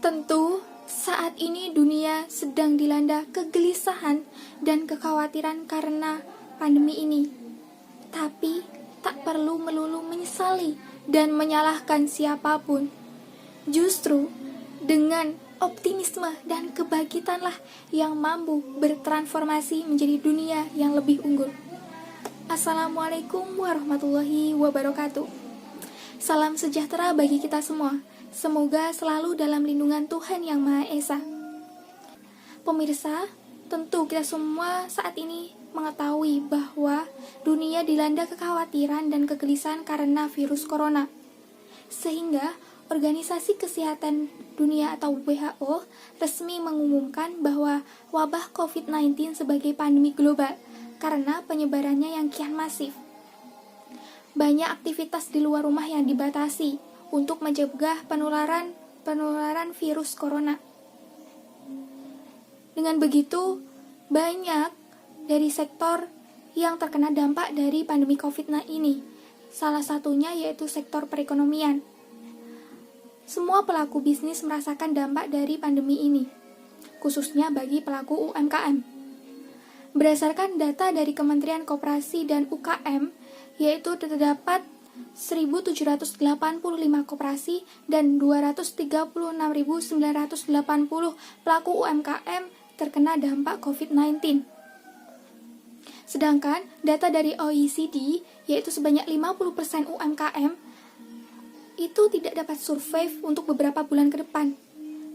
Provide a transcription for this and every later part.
Tentu, saat ini dunia sedang dilanda kegelisahan dan kekhawatiran karena pandemi ini. Tapi, tak perlu melulu menyesali dan menyalahkan siapapun. Justru, dengan optimisme dan kebangkitanlah yang mampu bertransformasi menjadi dunia yang lebih unggul. Assalamualaikum warahmatullahi wabarakatuh. Salam sejahtera bagi kita semua. Semoga selalu dalam lindungan Tuhan Yang Maha Esa. Pemirsa, tentu kita semua saat ini mengetahui bahwa dunia dilanda kekhawatiran dan kegelisahan karena virus corona. Sehingga Organisasi Kesehatan Dunia atau WHO resmi mengumumkan bahwa wabah COVID-19 sebagai pandemi global karena penyebarannya yang kian masif. Banyak aktivitas di luar rumah yang dibatasi untuk mencegah penularan virus corona. Dengan begitu, banyak dari sektor yang terkena dampak dari pandemi COVID-19 ini. Salah satunya yaitu sektor perekonomian. Semua pelaku bisnis merasakan dampak dari pandemi ini, khususnya bagi pelaku UMKM. Berdasarkan data dari Kementerian Koperasi dan UKM, yaitu terdapat 1.785 koperasi dan 236.980 pelaku UMKM terkena dampak COVID-19. Sedangkan data dari OECD, yaitu sebanyak 50% UMKM, itu tidak dapat survive untuk beberapa bulan ke depan.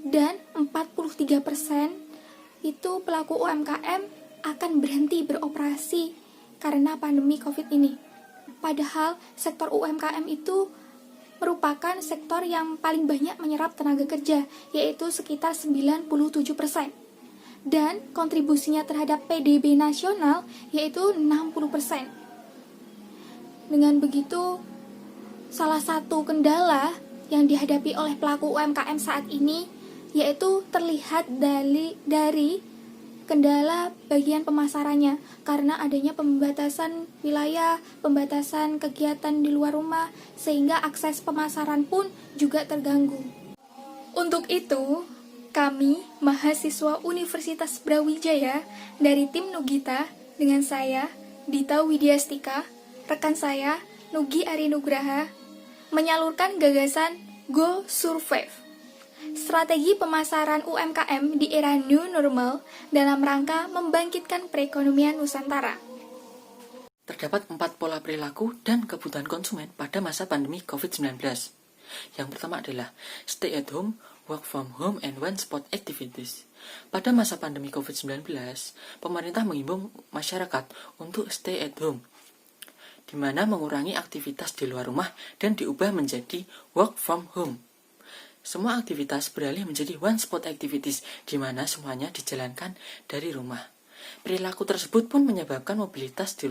Dan 43% itu pelaku UMKM akan berhenti beroperasi karena pandemi COVID ini. Padahal sektor UMKM itu merupakan sektor yang paling banyak menyerap tenaga kerja, yaitu sekitar 97%. Dan kontribusinya terhadap PDB nasional yaitu 60%. Dengan begitu, salah satu kendala yang dihadapi oleh pelaku UMKM saat ini yaitu terlihat dari kendala bagian pemasarannya karena adanya pembatasan wilayah, pembatasan kegiatan di luar rumah, sehingga akses pemasaran pun juga terganggu. Untuk itu, kami, mahasiswa Universitas Brawijaya dari tim Nugita, dengan saya, Dita Widyastika, rekan saya, Nugi Arinugraha, menyalurkan gagasan Go Survive, strategi pemasaran UMKM di era new normal dalam rangka membangkitkan perekonomian Nusantara. Terdapat 4 pola perilaku dan kebutuhan konsumen pada masa pandemi COVID-19. Yang pertama adalah stay at home, work from home, and one-spot activities. Pada masa pandemi COVID-19, pemerintah mengimbau masyarakat untuk stay at home, di mana mengurangi aktivitas di luar rumah dan diubah menjadi work from home. Semua aktivitas beralih menjadi one-spot activities, di mana semuanya dijalankan dari rumah. Perilaku tersebut pun menyebabkan mobilitas di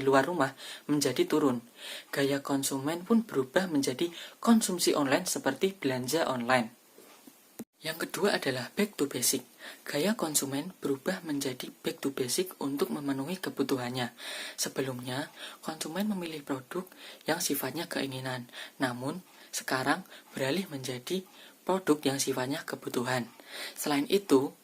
luar rumah menjadi turun. Gaya konsumen pun berubah menjadi konsumsi online seperti belanja online. Yang kedua adalah back to basic. Gaya konsumen berubah menjadi back to basic untuk memenuhi kebutuhannya. Sebelumnya, konsumen memilih produk yang sifatnya keinginan, namun sekarang beralih menjadi produk yang sifatnya kebutuhan. Selain itu,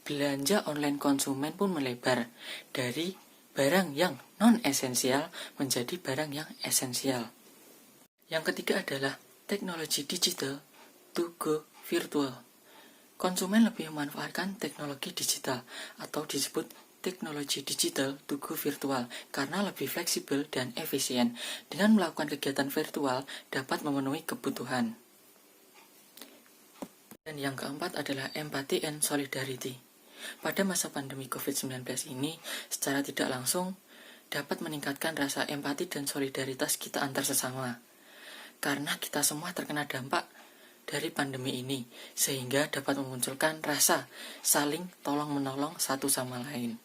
belanja online konsumen pun melebar dari barang yang non-esensial menjadi barang yang esensial. Yang ketiga adalah teknologi digital to go virtual. Konsumen lebih memanfaatkan teknologi digital atau disebut teknologi digital to go virtual karena lebih fleksibel dan efisien. Dengan melakukan kegiatan virtual dapat memenuhi kebutuhan. Dan yang keempat adalah empathy and solidarity. Pada masa pandemi COVID-19 ini, secara tidak langsung dapat meningkatkan rasa empati dan solidaritas kita antar sesama. Karena kita semua terkena dampak dari pandemi ini, sehingga dapat memunculkan rasa saling tolong-menolong satu sama lain.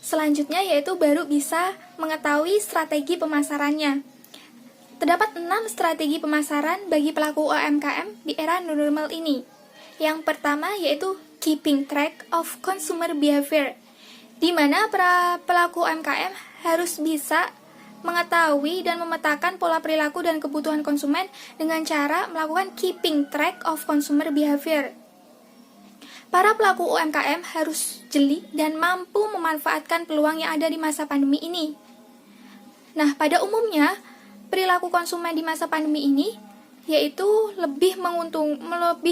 Selanjutnya yaitu baru bisa mengetahui strategi pemasarannya. Terdapat 6 strategi pemasaran bagi pelaku UMKM di era new normal ini. Yang pertama yaitu keeping track of consumer behavior, di mana para pelaku UMKM harus bisa mengetahui dan memetakan pola perilaku dan kebutuhan konsumen dengan cara melakukan keeping track of consumer behavior. Para pelaku UMKM harus jeli dan mampu memanfaatkan peluang yang ada di masa pandemi ini. Nah, pada umumnya, perilaku konsumen di masa pandemi ini yaitu lebih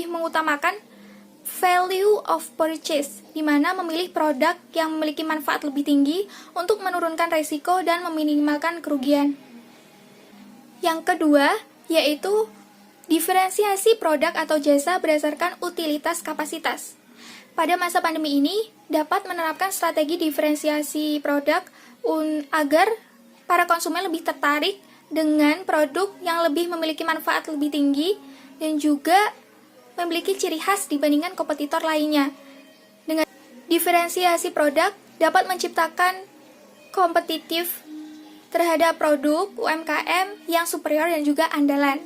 mengutamakan value of purchase, di mana memilih produk yang memiliki manfaat lebih tinggi untuk menurunkan risiko dan meminimalkan kerugian. Yang kedua, yaitu diferensiasi produk atau jasa berdasarkan utilitas kapasitas. Pada masa pandemi ini, dapat menerapkan strategi diferensiasi produk agar para konsumen lebih tertarik dengan produk yang lebih memiliki manfaat lebih tinggi dan juga memiliki ciri khas dibandingkan kompetitor lainnya. Dengan diferensiasi produk dapat menciptakan kompetitif terhadap produk UMKM yang superior dan juga andalan.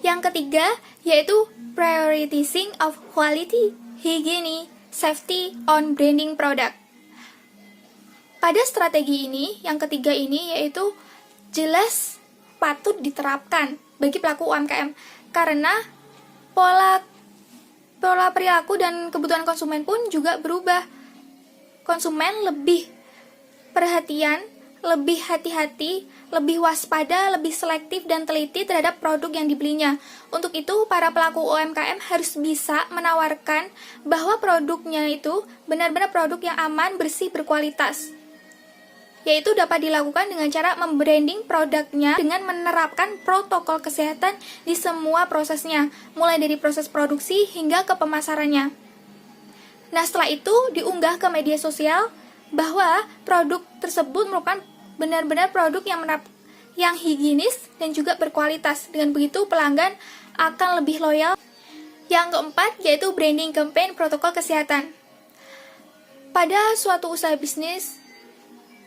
Yang ketiga, yaitu prioritizing of quality, hygiene, safety on branding product. Pada strategi ini, yang ketiga ini yaitu jelas patut diterapkan bagi pelaku UMKM karena pola perilaku dan kebutuhan konsumen pun juga berubah. Konsumen lebih perhatian, lebih hati-hati, lebih waspada, lebih selektif dan teliti terhadap produk yang dibelinya. Untuk itu, para pelaku UMKM harus bisa menawarkan bahwa produknya itu benar-benar produk yang aman, bersih, berkualitas. Yaitu dapat dilakukan dengan cara membranding produknya dengan menerapkan protokol kesehatan di semua prosesnya, mulai dari proses produksi hingga ke pemasarannya. Nah, setelah itu diunggah ke media sosial bahwa produk tersebut merupakan benar-benar produk yang higienis dan juga berkualitas. Dengan begitu pelanggan akan lebih loyal. Yang keempat yaitu branding campaign protokol kesehatan. Pada suatu usaha bisnis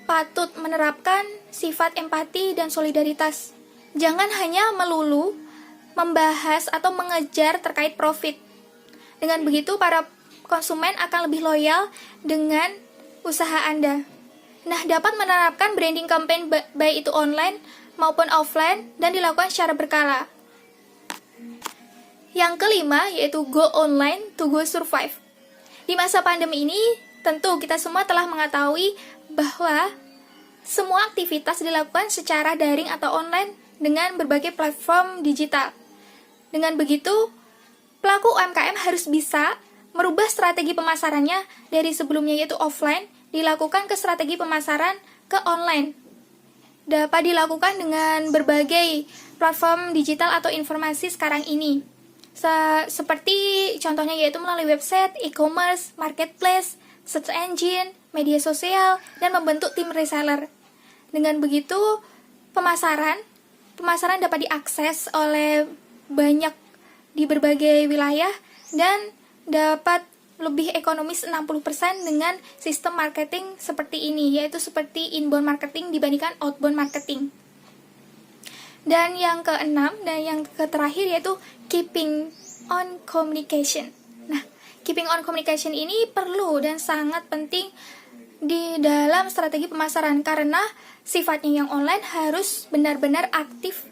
patut menerapkan sifat empati dan solidaritas. Jangan hanya melulu membahas atau mengejar terkait profit. Dengan begitu para konsumen akan lebih loyal dengan usaha Anda. Nah, dapat menerapkan branding campaign baik itu online maupun offline dan dilakukan secara berkala. Yang kelima yaitu go online to go survive. Di masa pandemi ini, tentu kita semua telah mengetahui bahwa semua aktivitas dilakukan secara daring atau online dengan berbagai platform digital. Dengan begitu, pelaku UMKM harus bisa merubah strategi pemasarannya dari sebelumnya yaitu offline dilakukan ke strategi pemasaran ke online. Dapat dilakukan dengan berbagai platform digital atau informasi sekarang ini. Seperti contohnya yaitu melalui website, e-commerce, marketplace, search engine, media sosial, dan membentuk tim reseller. Dengan begitu, pemasaran dapat diakses oleh banyak di berbagai wilayah dan dapat lebih ekonomis 60% dengan sistem marketing seperti ini, yaitu seperti inbound marketing dibandingkan outbound marketing. Dan yang keenam dan yang terakhir yaitu keeping on communication. Nah, keeping on communication ini perlu dan sangat penting di dalam strategi pemasaran karena sifatnya yang online harus benar-benar aktif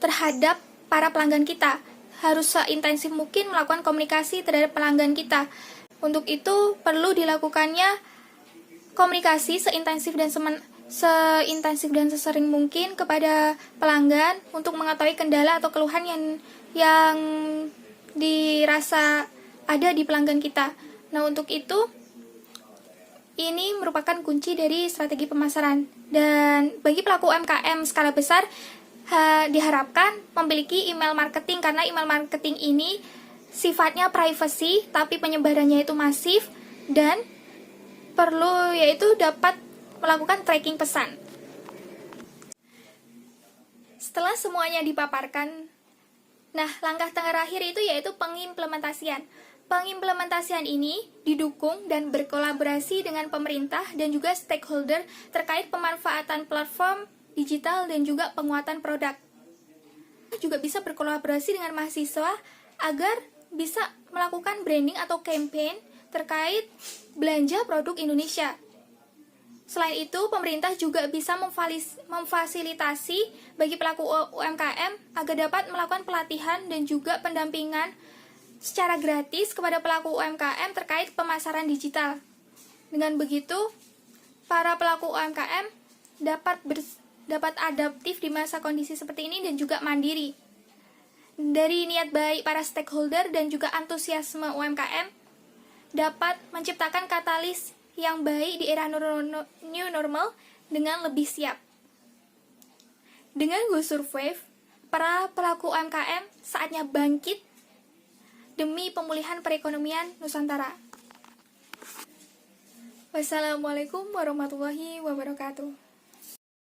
terhadap para pelanggan kita. Harus seintensif mungkin melakukan komunikasi terhadap pelanggan kita. Untuk itu perlu dilakukannya komunikasi seintensif dan sesering mungkin kepada pelanggan untuk mengetahui kendala atau keluhan yang dirasa ada di pelanggan kita. Nah, untuk itu ini merupakan kunci dari strategi pemasaran. Dan bagi pelaku UMKM skala besar diharapkan memiliki email marketing karena email marketing ini sifatnya privacy tapi penyebarannya itu masif dan perlu yaitu dapat melakukan tracking pesan. Setelah semuanya dipaparkan, nah langkah terakhir itu yaitu pengimplementasian. Pengimplementasian ini didukung dan berkolaborasi dengan pemerintah dan juga stakeholder terkait pemanfaatan platform digital dan juga penguatan produk. Juga bisa berkolaborasi dengan mahasiswa agar bisa melakukan branding atau campaign terkait belanja produk Indonesia. Selain itu, pemerintah juga bisa memfasilitasi bagi pelaku UMKM agar dapat melakukan pelatihan dan juga pendampingan secara gratis kepada pelaku UMKM terkait pemasaran digital. Dengan begitu, para pelaku UMKM dapat adaptif di masa kondisi seperti ini dan juga mandiri. Dari niat baik para stakeholder dan juga antusiasme UMKM dapat menciptakan katalis yang baik di era new normal dengan lebih siap. Dengan Go Survive, para pelaku UMKM saatnya bangkit demi pemulihan perekonomian Nusantara. Wassalamualaikum warahmatullahi wabarakatuh.